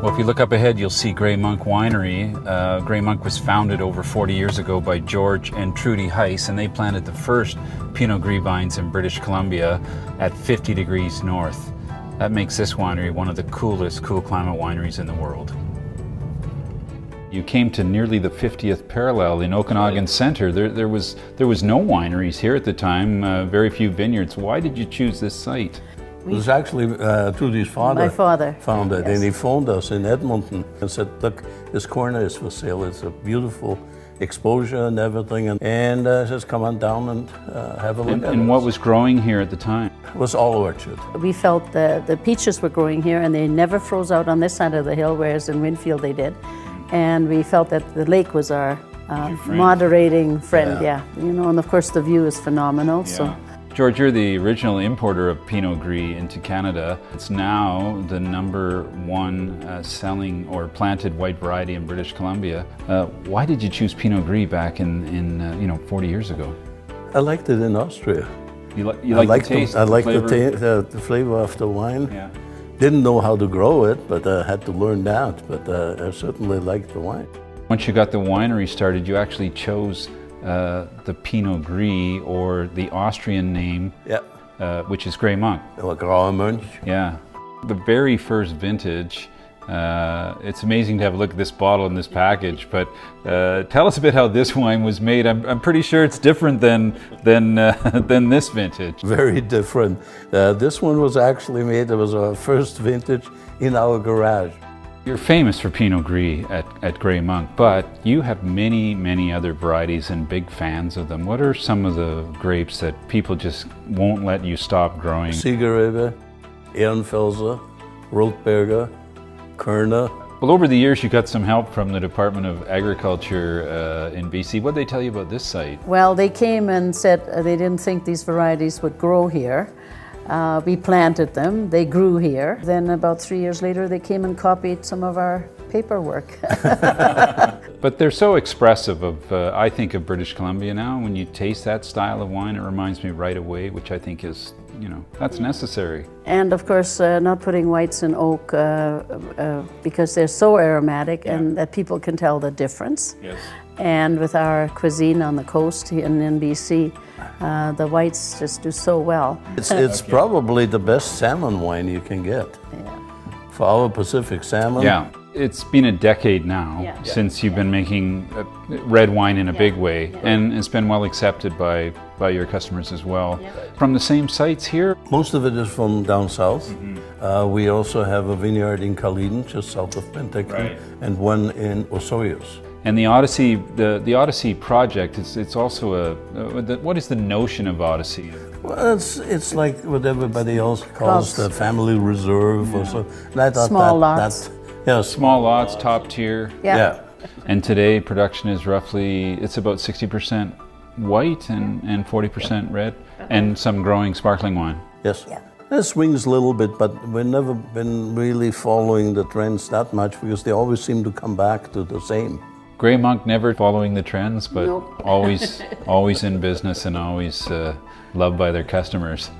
Well, if you look up ahead, you'll see Grey Monk Winery. Grey Monk was founded over 40 years ago by George and Trudy Heiss, and they planted the first Pinot Gris vines in British Columbia at 50 degrees north. That makes this winery one of the coolest cool climate wineries in the world. You came to nearly the 50th parallel in Okanagan Center. There was no wineries here at the time, very few vineyards. Why did you choose this site? It was actually Trudy's father. My father found it, yes. And he phoned us in Edmonton and said, "Look, this corner is for sale. It's a beautiful exposure and everything." And says, "Come on down and have a look at it." And what was growing here at the time? It was all orchard. We felt the peaches were growing here, and they never froze out on this side of the hill, whereas in Winfield they did. And we felt that the lake was our moderating friend. Yeah. You know, and of course the view is phenomenal. Yeah. So. George, you're the original importer of Pinot Gris into Canada. It's now the #1 selling or planted white variety in British Columbia. Why did you choose Pinot Gris back in 40 years ago? I liked it in Austria. You like the taste? I liked the flavor of the wine. Yeah. Didn't know how to grow it, but I had to learn that. But I certainly liked the wine. Once you got the winery started, you actually chose the Pinot Gris, or the Austrian name, which is Grey Monk. Graue Mönch. Yeah. The very first vintage, it's amazing to have a look at this bottle and this package, but tell us a bit how this wine was made. I'm pretty sure it's different than this vintage. Very different. This one was actually made, it was our first vintage in our garage. You're famous for Pinot Gris at Grey Monk, but you have many other varieties and big fans of them. What are some of the grapes that people just won't let you stop growing? Siegerrebe, Ehrenfelser, Rotberger, Kerner. Well, over the years you got some help from the Department of Agriculture in BC. What did they tell you about this site? Well, they came and said they didn't think these varieties would grow here. We planted them, they grew here. Then about 3 years later, they came and copied some of our paperwork. But they're so expressive of, I think, of British Columbia now. When you taste that style of wine, it reminds me right away, which I think is, that's necessary. And of course, not putting whites in oak because they're so aromatic and that people can tell the difference. Yes. And with our cuisine on the coast in BC, the whites just do so well. It's probably the best salmon wine you can get. Yeah. For our Pacific salmon. Yeah, it's been a decade now since you've been making red wine in a big way, and it's been well accepted by your customers as well. From the same sites here? Most of it is from down south. We also have a vineyard in Kaliden, just south of Penticton, and one in Osoyoos. And the Odyssey, the Odyssey project, it's also what is the notion of Odyssey? Well, it's like what everybody else calls the family reserve or so. Small lots. Small lots, top tier. Yeah. And today production is roughly, it's about 60% white and 40% red, and some growing sparkling wine. Yes. Yeah. It swings a little bit, but we've never been really following the trends that much because they always seem to come back to the same. Grey Monk never following the trends, but always in business and always loved by their customers.